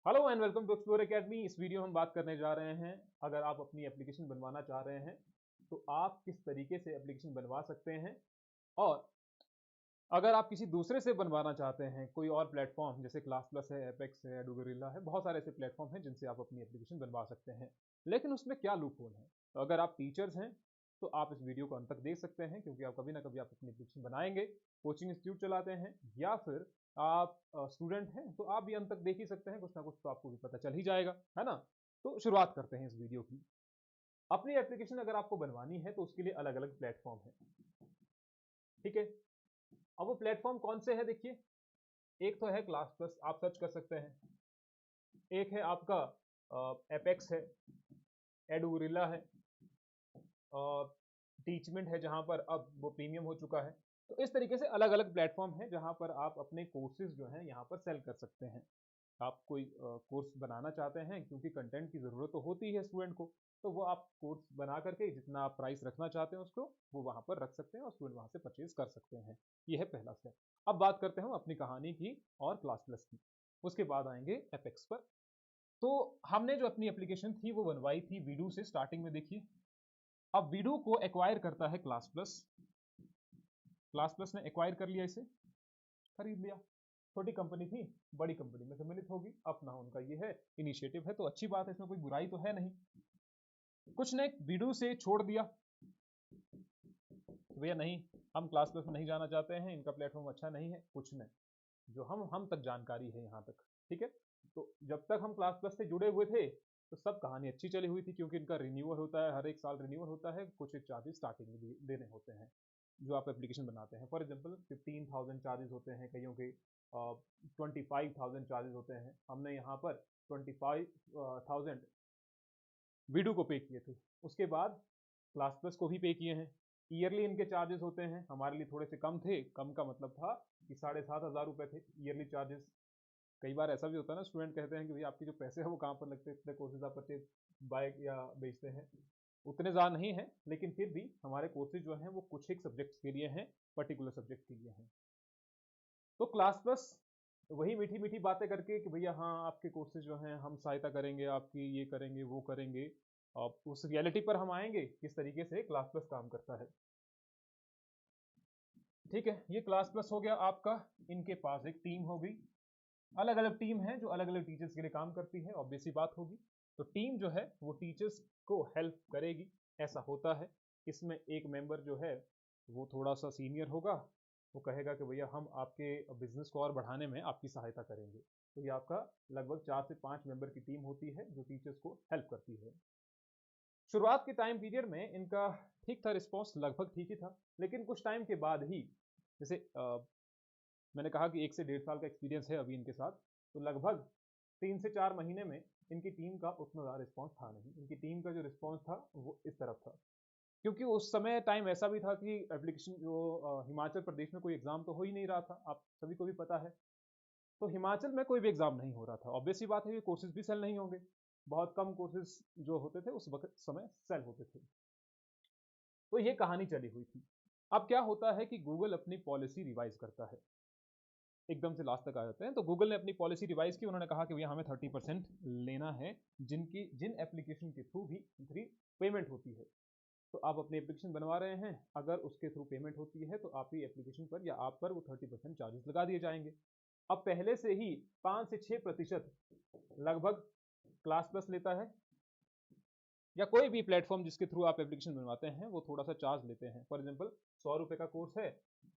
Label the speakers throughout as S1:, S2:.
S1: Hello and welcome to Explore Academy. इस video में हम बात करने जा रहे हैं, अगर आप अपनी एप्लीकेशन बनवाना चाह रहे हैं तो आप किस तरीके से एप्लीकेशन बनवा सकते हैं। और अगर आप किसी दूसरे से बनवाना चाहते हैं, कोई और प्लेटफॉर्म जैसे क्लास प्लस है, एपेक्स है, एडोगोरिल्ला है, बहुत सारे ऐसे प्लेटफॉर्म हैं जिनसे आप अपनी एप्लीकेशन बनवा सकते हैं। लेकिन उसमें क्या लूप होल है? तो अगर आप टीचर्स हैं तो आप इस वीडियो को अंत तक देख सकते हैं, क्योंकि आप कभी ना कभी आप अपनी एप्लीकेशन बनाएंगे, कोचिंग इंस्टीट्यूट चलाते हैं, या फिर आप स्टूडेंट हैं तो आप भी अंत तक देख ही सकते हैं। कुछ ना कुछ तो आपको भी पता चल ही जाएगा, है ना। तो शुरुआत करते हैं इस वीडियो की। अपनी एप्लीकेशन अगर आपको बनवानी है तो उसके लिए अलग अलग प्लेटफॉर्म है, ठीक है। अब वो प्लेटफॉर्म कौन से हैं देखिए। एक तो है क्लास प्लस, आप सर्च कर सकते हैं। एक है आपका एपेक्स है, एडोगोरिल्ला है, टीचमेंट है जहां पर अब वो प्रीमियम हो चुका है। तो इस तरीके से अलग अलग प्लेटफॉर्म है जहां पर आप अपने कोर्सेज जो हैं यहाँ पर सेल कर सकते हैं। आप कोई कोर्स बनाना चाहते हैं, क्योंकि कंटेंट की ज़रूरत तो होती है स्टूडेंट को, तो वो आप कोर्स बना करके जितना आप प्राइस रखना चाहते हैं उसको वो वहाँ पर रख सकते हैं और स्टूडेंट वहाँ से परचेज कर सकते हैं। ये है पहला स्टेप। अब बात करते हैं हम अपनी कहानी की और क्लास प्लस की, उसके बाद आएंगे एपेक्स पर। तो हमने जो अपनी एप्लीकेशन थी वो बनवाई थी वीडू से, स्टार्टिंग में देखिए। अब वीडू को एक्वायर करता है क्लास प्लस। क्लास प्लस ने एक्वायर कर लिया, इसे खरीद लिया। छोटी कंपनी थी, बड़ी कंपनी में सम्मिलित होगी, अपना उनका ये है इनिशिएटिव है, तो अच्छी बात है, इसमें कोई बुराई तो है नहीं। कुछ ने वीडू से छोड़ दिया, भैया नहीं, हम क्लास प्लस में नहीं जाना चाहते हैं, इनका प्लेटफॉर्म अच्छा नहीं है। कुछ ने, जो हम तक जानकारी है यहाँ तक, ठीक है। तो जब तक हम क्लास प्लस से जुड़े हुए थे तो सब कहानी अच्छी चली हुई थी, क्योंकि इनका रिन्यूअल होता है, हर एक साल रिन्यूअल होता है, कुछ एक चार्जेस स्टार्टिंग में देने होते हैं जो आप एप्लीकेशन बनाते हैं। फॉर एग्जाम्पल 15,000 चार्जेस होते हैं, कईयों के 25,000 चार्जेस होते हैं। हमने यहाँ पर 25,000 वीडू को पे किए थे, उसके बाद क्लास प्लस को भी पे किए हैं। ईयरली इनके चार्जेस होते हैं, हमारे लिए थोड़े से कम थे। कम का मतलब था कि 7,500 रुपए थे ईयरली चार्जेस। कई बार ऐसा भी होता है ना, स्टूडेंट कहते हैं कि भाई आपकी जो पैसे हैं वो कहाँ पर लगते हैं, इतने कोर्सेज आप परचेज बाय या बेचते हैं। उतने ज़्यादा नहीं है, लेकिन फिर भी हमारे कोर्सेज जो हैं वो कुछ एक सब्जेक्ट्स के लिए हैं, पर्टिकुलर सब्जेक्ट के लिए हैं। तो क्लास प्लस वही मीठी मीठी बातें करके कि भैया हाँ आपके कोर्सेज जो हैं हम सहायता करेंगे आपकी, ये करेंगे वो करेंगे। अब उस रियलिटी पर हम आएंगे किस तरीके से क्लास प्लस काम करता है। ठीक है, ये क्लास प्लस हो गया आपका। इनके पास एक टीम होगी, अलग अलग टीम है जो अलग अलग टीचर्स के लिए काम करती है, ऑब्वियस सी बात होगी। तो टीम जो है वो टीचर्स को हेल्प करेगी, ऐसा होता है। इसमें एक मेंबर जो है वो थोड़ा सा सीनियर होगा, वो कहेगा कि भैया हम आपके बिजनेस को और बढ़ाने में आपकी सहायता करेंगे। तो ये आपका लगभग 4 से 5 मेंबर की टीम होती है जो टीचर्स को हेल्प करती है। शुरुआत के टाइम पीरियड में इनका ठीक था, रिस्पॉन्स लगभग ठीक ही था। लेकिन कुछ टाइम के बाद ही, जैसे मैंने कहा कि 1 से 1.5 साल का एक्सपीरियंस है अभी इनके साथ, तो लगभग 3 से 4 महीने में इनकी टीम का उतना ज़्यादा रिस्पॉन्स था नहीं। इनकी टीम का जो रिस्पॉन्स था वो इस तरफ था, क्योंकि उस समय टाइम ऐसा भी था कि एप्लीकेशन जो हिमाचल प्रदेश में कोई एग्ज़ाम तो हो ही नहीं रहा था, आप सभी को भी पता है। तो हिमाचल में कोई भी एग्ज़ाम नहीं हो रहा था, ऑब्वियस सी बात है कि कोर्सेज भी सेल नहीं होंगे। बहुत कम कोर्सेज जो होते थे उस वक्त समय सेल होते थे। तो ये कहानी चली हुई थी। अब क्या होता है कि गूगल अपनी पॉलिसी रिवाइज करता है, एकदम से लास्ट तक आ जाते हैं। तो गूगल ने अपनी पॉलिसी रिवाइज की, उन्होंने कहा कि भैया हमें 30% लेना है जिन एप्लीकेशन के थ्रू भी फ्री पेमेंट होती है। तो आप अपनी एप्लीकेशन बनवा रहे हैं, अगर उसके थ्रू पेमेंट होती है तो आपकी एप्लीकेशन पर या आप पर वो 30% चार्जेस लगा दिए जाएंगे। अब पहले से ही 5 से 6% लगभग क्लास प्लस लेता है, या कोई भी प्लेटफॉर्म जिसके थ्रू आप एप्लीकेशन बनवाते हैं वो थोड़ा सा चार्ज लेते हैं। फॉर एग्जाम्पल 100 रुपए का कोर्स है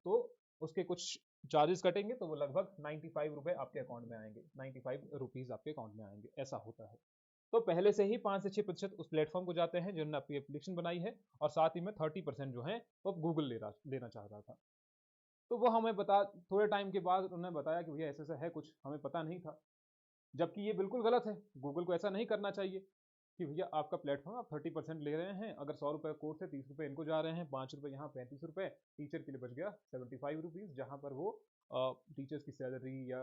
S1: तो उसके कुछ चार्जेस कटेंगे, तो वो लगभग 95 रुपए आपके अकाउंट में आएंगे, 95 रुपीज आपके अकाउंट में आएंगे, ऐसा होता है। तो पहले से ही 5 से 6% उस प्लेटफॉर्म को जाते हैं जिन्होंने आपकी एप्लीकेशन बनाई है, और साथ ही में 30% जो है वो गूगल लेना चाह रहा था। तो वो हमें बता, थोड़े टाइम के बाद उन्होंने बताया कि भैया ऐसा ऐसा है, कुछ हमें पता नहीं था। जबकि ये बिल्कुल गलत है, गूगल को ऐसा नहीं करना चाहिए कि भैया आपका प्लेटफॉर्म आप 30% ले रहे हैं। अगर 100 रुपए का कोर्स है, 30 रुपए इनको जा रहे हैं, 5 रुपए यहाँ, 35 रुपए टीचर के लिए बच गया 75 रुपीज, जहाँ पर वो टीचर्स की सैलरी या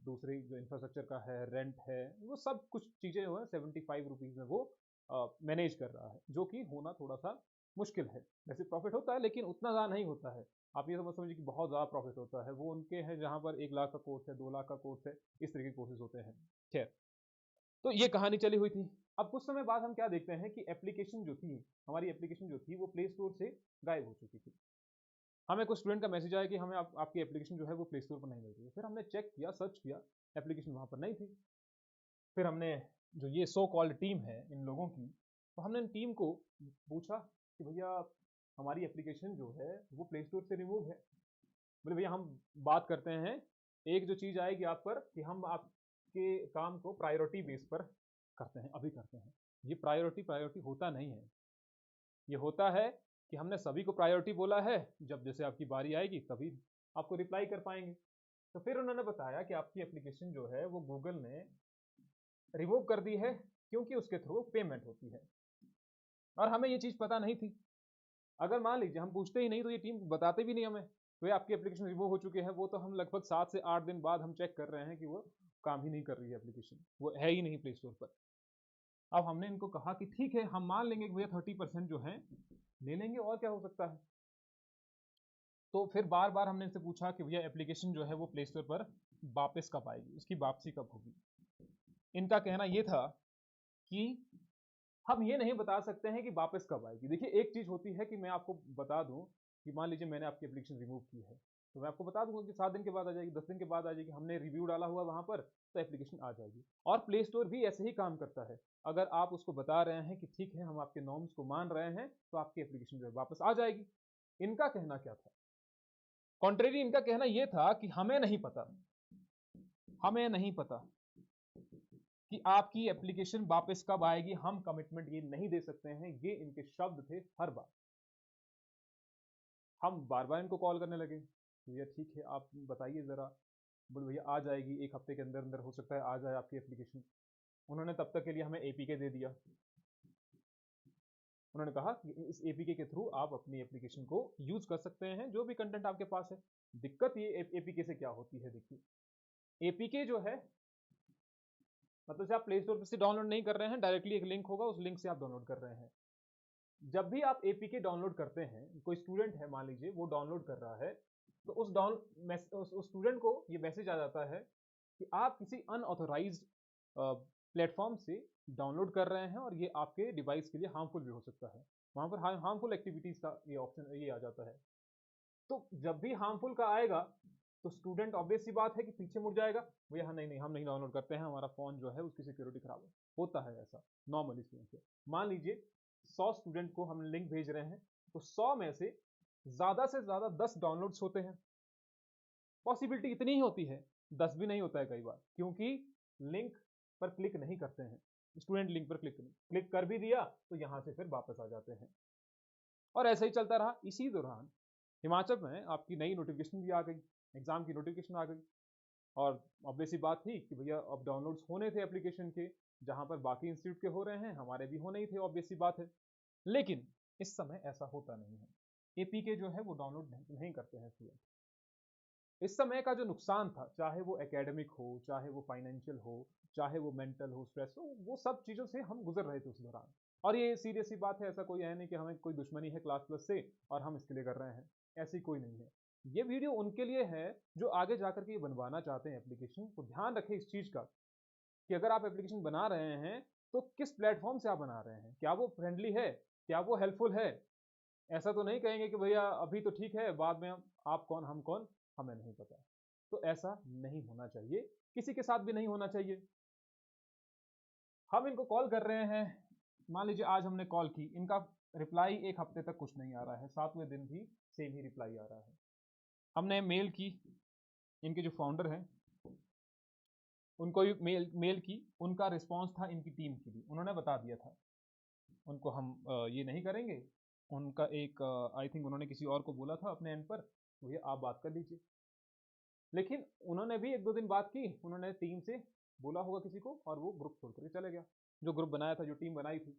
S1: दूसरी जो इंफ्रास्ट्रक्चर का है, रेंट है, वो सब कुछ चीज़ें जो है 75 रुपीज में वो मैनेज कर रहा है, जो कि होना थोड़ा सा मुश्किल है। वैसे प्रॉफिट होता है लेकिन उतना ज़्यादा नहीं होता है। आप ये समझ समझिए कि बहुत ज़्यादा प्रॉफिट होता है, वो उनके हैं जहाँ पर 1 लाख का कोर्स है, 2 लाख का कोर्स है, इस तरह के कोर्सेज होते हैं। खैर, तो ये कहानी चली हुई थी। अब कुछ समय बाद हम क्या देखते हैं कि एप्लीकेशन जो थी, हमारी एप्लीकेशन जो थी वो प्ले स्टोर से गायब हो चुकी थी। हमें कुछ स्टूडेंट का मैसेज आया कि हमें आपकी एप्लीकेशन जो है वो प्ले स्टोर पर नहीं मिल रही है। फिर हमने चेक किया, सर्च किया, एप्लीकेशन वहाँ पर नहीं थी। फिर हमने जो ये सो कॉल्ड टीम है इन लोगों की, तो हमने इन टीम को पूछा कि भैया हमारी एप्लीकेशन जो है वो प्ले स्टोर से रिमूव है। बोले भैया हम बात करते हैं, एक जो चीज़ आएगी आप पर कि हम आपके काम को प्रायोरिटी बेस पर करते हैं, अभी करते हैं। ये प्रायोरिटी होता नहीं है। ये होता है कि हमने सभी को प्रायोरिटी बोला है, जब जैसे आपकी बारी आएगी तभी आपको रिप्लाई कर पाएंगे। तो फिर उन्होंने बताया कि आपकी एप्लीकेशन जो है वो गूगल ने रिमूव कर दी है क्योंकि उसके थ्रू पेमेंट होती है, और हमें ये चीज़ पता नहीं थी। अगर मान लीजिए हम पूछते ही नहीं तो ये टीम बताते भी नहीं हमें, तो ये आपकी एप्लीकेशन रिमूव हो चुकी है, वो तो हम लगभग 7 से 8 दिन बाद हम चेक कर रहे हैं कि वो काम ही नहीं कर रही है एप्लीकेशन, वो है ही नहीं प्ले स्टोर पर। अब हमने इनको कहा कि ठीक है हम मान लेंगे कि भैया 30% जो है ले लेंगे, और क्या हो सकता है। तो फिर बार बार हमने इनसे पूछा कि भैया एप्लीकेशन जो है वो प्ले स्टोर पर वापस कब आएगी, उसकी वापसी कब होगी। इनका कहना ये था कि हम ये नहीं बता सकते हैं कि वापस कब आएगी। देखिए एक चीज़ होती है कि मैं आपको बता दूं कि मान लीजिए मैंने आपकी एप्लीकेशन रिमूव की है, तो मैं आपको बता दूंगा कि 7 दिन के बाद आ जाएगी, 10 दिन के बाद आ जाएगी, हमने रिव्यू डाला हुआ वहां पर तो एप्लीकेशन आ जाएगी। और प्ले स्टोर भी ऐसे ही काम करता है, अगर आप उसको बता रहे हैं कि ठीक है हम आपके नॉर्म्स को मान रहे हैं तो आपकी एप्लीकेशन जो है वापस आ जाएगी। इनका कहना क्या था, कॉन्ट्रेरी इनका कहना यह था कि हमें नहीं पता, हमें नहीं पता कि आपकी एप्लीकेशन वापस कब आएगी, हम कमिटमेंट ये नहीं दे सकते हैं। ये इनके शब्द थे हर बार। हम बार बार इनको कॉल करने लगे, भैया ठीक है आप बताइए ज़रा। बोले भैया आ जाएगी, एक हफ्ते के अंदर अंदर हो सकता है आ जाए आपकी एप्लीकेशन। उन्होंने तब तक के लिए हमें एपीके दे दिया। उन्होंने कहा कि इस एपीके के थ्रू आप अपनी एप्लीकेशन को यूज कर सकते हैं, जो भी कंटेंट आपके पास है। दिक्कत ये एपीके से क्या होती है, देखिए एपीके जो है मतलब से आप प्ले स्टोर से डाउनलोड नहीं कर रहे हैं, डायरेक्टली एक लिंक होगा, उस लिंक से आप डाउनलोड कर रहे हैं। जब भी आप एपीके डाउनलोड करते हैं, कोई स्टूडेंट है मान लीजिए वो डाउनलोड कर रहा है, तो उस स्टूडेंट को ये मैसेज आ जाता है कि आप किसी अनऑथोराइज्ड प्लेटफॉर्म से डाउनलोड कर रहे हैं और ये आपके डिवाइस के लिए हार्मफुल भी हो सकता है। वहां पर हार्मफुल एक्टिविटीज का ये ऑप्शन ये आ जाता है। तो जब भी हार्मफुल का आएगा तो स्टूडेंट ऑब्वियस सी बात है कि पीछे मुड़ जाएगा, भैया हाँ नहीं नहीं हम नहीं डाउनलोड करते हैं, हमारा फोन जो है उसकी सिक्योरिटी खराब है। होता है ऐसा नॉर्मली स्टूडेंट से। मान लीजिए 100 स्टूडेंट को हम लिंक भेज रहे हैं, तो 100 में से ज्यादा 10 डाउनलोड्स होते हैं। पॉसिबिलिटी इतनी ही होती है, 10 भी नहीं होता है कई बार, क्योंकि लिंक पर क्लिक नहीं करते हैं स्टूडेंट। लिंक पर क्लिक कर भी दिया तो यहां से फिर वापस आ जाते हैं, और ऐसा ही चलता रहा। इसी दौरान हिमाचल में आपकी नई नोटिफिकेशन भी आ गई, एग्जाम की नोटिफिकेशन आ गई, और ऑब्वियस सी बात थी कि भैया अब डाउनलोड्स होने थे एप्लीकेशन के, जहां पर बाकी इंस्टीट्यूट के हो रहे हैं हमारे भी होने ही थे, ऑब्वियस सी बात है। लेकिन इस समय ऐसा होता नहीं है, एपीके जो है वो डाउनलोड नहीं करते हैं स्टूडेंट। इस समय का जो नुकसान था, चाहे वो एकेडमिक हो, चाहे वो फाइनेंशियल हो, चाहे वो मेंटल हो, स्ट्रेस हो, वो सब चीज़ों से हम गुजर रहे थे उस दौरान। और ये सीरियस सी बात है, ऐसा कोई है नहीं कि हमें कोई दुश्मनी है क्लास प्लस से और हम इसके लिए कर रहे हैं, ऐसी कोई नहीं है। ये वीडियो उनके लिए है जो आगे जाकर के ये बनवाना चाहते हैं एप्लीकेशन। तो ध्यान रखें इस चीज़ का कि अगर आप एप्लीकेशन बना रहे हैं तो किस प्लेटफॉर्म से आप बना रहे हैं, क्या वो फ्रेंडली है, क्या वो हेल्पफुल है। ऐसा तो नहीं कहेंगे कि भैया अभी तो ठीक है, बाद में आप कौन हम कौन, हमें नहीं पता। तो ऐसा नहीं होना चाहिए, किसी के साथ भी नहीं होना चाहिए। हम इनको कॉल कर रहे हैं, मान लीजिए आज हमने कॉल की, इनका रिप्लाई एक हफ्ते तक कुछ नहीं आ रहा है, 7वें दिन भी सेम ही रिप्लाई आ रहा है। हमने मेल की, इनके जो फाउंडर हैं उनको भी मेल की, उनका रिस्पांस था इनकी टीम की भी, उन्होंने बता दिया था उनको हम ये नहीं करेंगे। उनका एक आई थिंक उन्होंने किसी और को बोला था अपने एंड पर, तो ये आप बात कर लीजिए। लेकिन उन्होंने भी 1-2 दिन बात की, उन्होंने टीम से बोला होगा किसी को और वो ग्रुप छोड़ करके चले गया, जो ग्रुप बनाया था, जो टीम बनाई थी,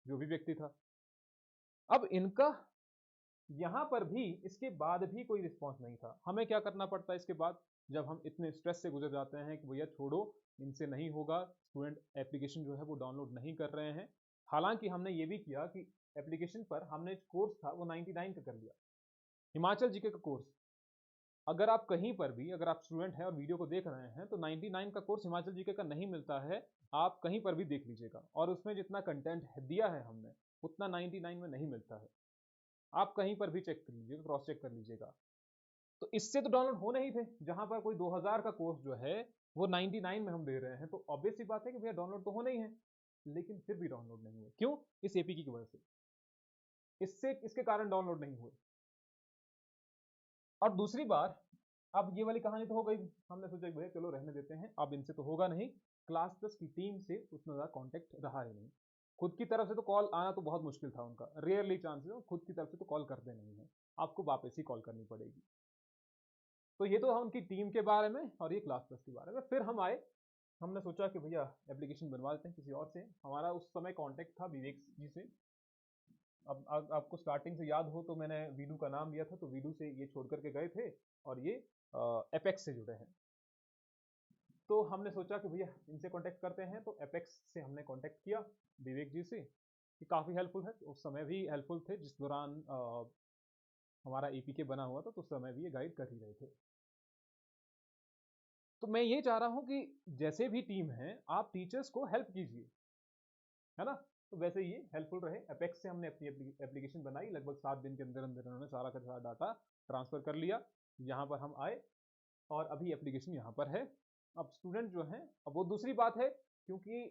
S1: जो भी व्यक्ति था। अब इनका यहाँ पर भी इसके बाद भी कोई रिस्पॉन्स नहीं था। हमें क्या करना पड़ता है इसके बाद, जब हम इतने स्ट्रेस से गुजर जाते हैं कि भैया छोड़ो इनसे नहीं होगा, स्टूडेंट एप्लीकेशन जो है वो डाउनलोड नहीं कर रहे हैं। हालांकि हमने ये भी किया कि एप्लीकेशन पर हमने कोर्स था वो 99 का कर लिया, हिमाचल जीके का कोर्स। अगर आप कहीं पर भी, अगर आप स्टूडेंट हैं और वीडियो को देख रहे हैं, तो 99 का कोर्स हिमाचल जीके का नहीं मिलता है। आप कहीं पर भी देख लीजिएगा, और उसमें जितना कंटेंट दिया है हमने, उतना 99 में नहीं मिलता है। आप कहीं पर भी चेक कर लीजिएगा, क्रॉस चेक कर लीजिएगा। तो इससे तो डाउनलोड होने ही थे। जहां पर कोई 2000 का कोर्स जो है वो 99 में हम दे रहे हैं, तो ऑब्वियस सी बात है कि भैया डाउनलोड तो होने ही है। लेकिन फिर भी डाउनलोड नहीं हुए। क्यों? इस एपीके की वजह से। इसके कारण डाउनलोड नहीं हुए। और दूसरी बार, अब ये वाली कहानी तो हो गई, हमने सोचा भैया चलो रहने देते हैं, अब इनसे तो होगा नहीं। क्लास प्लस की टीम से उतना ज्यादा कांटेक्ट रहा ही नहीं। खुद की तरफ से तो कॉल आना तो बहुत मुश्किल था उनका, रेयरली चांसेस है, खुद की तरफ से तो कॉल करते नहीं है। आपको वापस ही कॉल करनी पड़ेगी। तो ये तो हम उनकी टीम के बारे में, और ये क्लास प्लस के बारे में। फिर हम आए, हमने सोचा कि भैया एप्लीकेशन बनवा देते हैं किसी और से। हमारा उस समय कांटेक्ट था विवेक जी से। अब आपको स्टार्टिंग से याद हो तो मैंने वीडू का नाम लिया था, तो वीडू से ये छोड़ करके गए थे, और ये एपेक्स से जुड़े हैं। तो हमने सोचा कि भैया इनसे कांटेक्ट करते हैं, तो एपेक्स से हमने कांटेक्ट किया विवेक जी से, कि काफ़ी हेल्पफुल है। उस समय भी हेल्पफुल थे, जिस दौरान हमारा एपीके बना हुआ था, तो उस समय भी ये गाइड कर ही रहे थे। तो मैं ये चाह रहा हूँ कि जैसे भी टीम है, आप टीचर्स को हेल्प कीजिए, है ना। तो वैसे ये हेल्पफुल रहे। एपेक्स से हमने अपनी एप्लीकेशन बनाई, लगभग 7 दिन के अंदर अंदर उन्होंने सारा का सारा डाटा ट्रांसफर कर लिया। यहाँ पर हम आए, और अभी एप्लीकेशन यहाँ पर है। अब स्टूडेंट जो हैं, अब वो दूसरी बात है, क्योंकि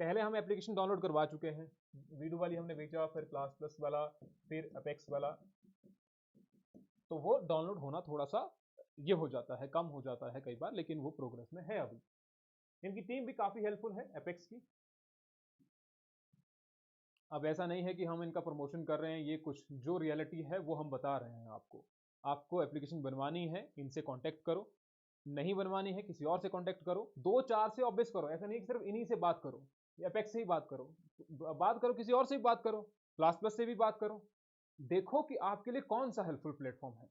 S1: पहले हम एप्लीकेशन डाउनलोड करवा चुके हैं। वीडू वाली हमने बेचा, फिर क्लास प्लस वाला, फिर अपेक्स वाला, तो वो डाउनलोड होना थोड़ा सा ये हो जाता है, कम हो जाता है कई बार, लेकिन वो प्रोग्रेस में है अभी। इनकी टीम भी काफ़ी हेल्पफुल है एपेक्स की। अब ऐसा नहीं है कि हम इनका प्रमोशन कर रहे हैं, ये कुछ जो रियलिटी है वो हम बता रहे हैं आपको। आपको एप्लीकेशन बनवानी है, इनसे कांटेक्ट करो। नहीं बनवानी है, किसी और से कांटेक्ट करो। 2-4 से ऑब्वियस करो, ऐसा नहीं कि सिर्फ इन्हीं से बात करो, एपेक्स से ही बात करो। बात करो, किसी और से भी बात करो, क्लास प्लस से भी बात करो। देखो कि आपके लिए कौन सा हेल्पफुल प्लेटफॉर्म है,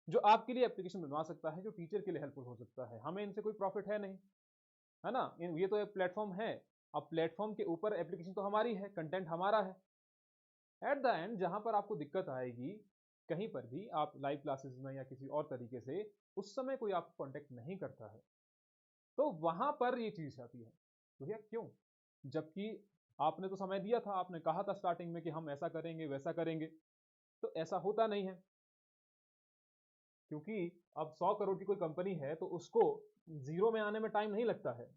S1: जो आपके लिए एप्लीकेशन बनवा सकता है, जो टीचर के लिए हेल्पफुल हो सकता है। हमें इनसे कोई प्रॉफिट है नहीं, है ना। ये तो एक प्लेटफॉर्म है। अब प्लेटफॉर्म के ऊपर एप्लीकेशन तो हमारी है, कंटेंट हमारा है। एट द एंड जहां पर आपको दिक्कत आएगी, कहीं पर भी आप लाइव क्लासेस में या किसी और तरीके से, उस समय कोई आपको कांटेक्ट नहीं करता है, तो वहां पर ये चीज आती है। तो भैया क्यों? जबकि आपने तो समय दिया था, आपने कहा था स्टार्टिंग में कि हम ऐसा करेंगे वैसा करेंगे, तो ऐसा होता नहीं है। क्योंकि अब 100 करोड़ की कोई कंपनी है, तो उसको जीरो में आने में टाइम नहीं लगता है।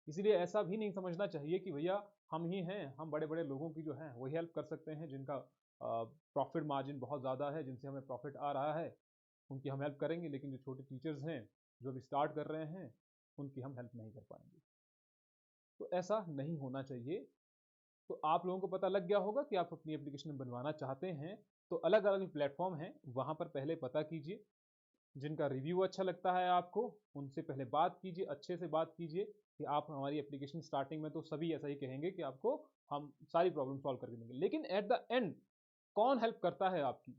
S1: इसीलिए ऐसा भी नहीं समझना चाहिए कि भैया हम ही हैं, हम बड़े बड़े लोगों की जो है वही हेल्प कर सकते हैं, जिनका प्रॉफिट मार्जिन बहुत ज़्यादा है, जिनसे हमें प्रॉफिट आ रहा है, उनकी हम हेल्प करेंगे। लेकिन जो छोटे टीचर्स हैं, जो अभी स्टार्ट कर रहे हैं, उनकी हम हेल्प नहीं कर पाएंगे। तो ऐसा नहीं होना चाहिए। तो आप लोगों को पता लग गया होगा कि आप अपनी एप्लीकेशन बनवाना चाहते हैं, तो अलग अलग प्लेटफॉर्म हैं, वहाँ पर पहले पता कीजिए। जिनका रिव्यू अच्छा लगता है आपको, उनसे पहले बात कीजिए, अच्छे से बात कीजिए कि आप हमारी एप्लीकेशन, स्टार्टिंग में तो सभी ऐसा ही कहेंगे कि आपको हम सारी प्रॉब्लम सॉल्व कर देंगे, लेकिन एट द एंड कौन हेल्प करता है आपकी,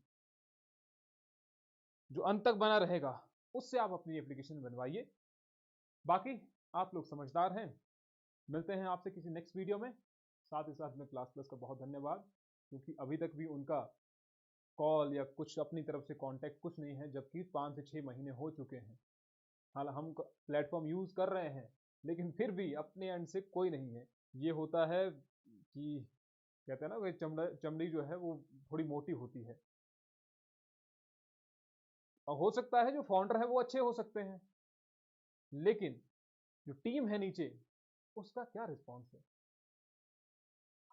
S1: जो अंत तक बना रहेगा, उससे आप अपनी एप्लीकेशन बनवाइए। बाकी आप लोग समझदार हैं। मिलते हैं आपसे किसी नेक्स्ट वीडियो में। साथ ही साथ में क्लास प्लस का बहुत धन्यवाद, क्योंकि अभी तक भी उनका कॉल या कुछ अपनी तरफ से कांटेक्ट कुछ नहीं है, जबकि 5 से 6 महीने हो चुके हैं। हाल हम प्लेटफॉर्म यूज कर रहे हैं, लेकिन फिर भी अपने एंड से कोई नहीं है। ये होता है कि कहते हैं ना, वो चमड़ी जो है वो थोड़ी मोटी होती है। और हो सकता है जो फाउंडर है वो अच्छे हो सकते हैं, लेकिन जो टीम है नीचे, उसका क्या रिस्पॉन्स है।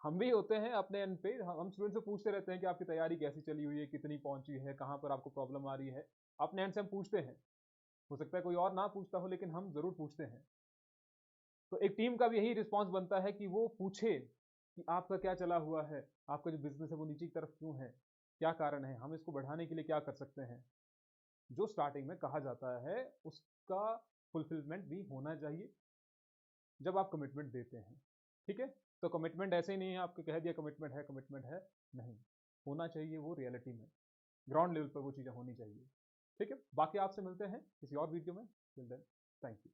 S1: हम भी होते हैं अपने एंड पे, हम स्टूडेंट से पूछते रहते हैं कि आपकी तैयारी कैसी चली हुई है, कितनी पहुंची है, कहाँ पर आपको प्रॉब्लम आ रही है। अपने एंड से हम पूछते हैं। हो सकता है कोई और ना पूछता हो, लेकिन हम जरूर पूछते हैं। तो एक टीम का भी यही रिस्पॉन्स बनता है कि वो पूछे कि आपका क्या चला हुआ है, आपका जो बिजनेस है वो नीचे की तरफ क्यों है, क्या कारण है, हम इसको बढ़ाने के लिए क्या कर सकते हैं। जो स्टार्टिंग में कहा जाता है, उसका फुलफिलमेंट भी होना चाहिए जब आप कमिटमेंट देते हैं। ठीक है। तो कमिटमेंट ऐसे ही नहीं है आपको कह दिया कमिटमेंट है, नहीं होना चाहिए, वो रियलिटी में ग्राउंड लेवल पर वो चीज़ें होनी चाहिए। ठीक है। बाकी आपसे मिलते हैं किसी और वीडियो में। Till then, thank you.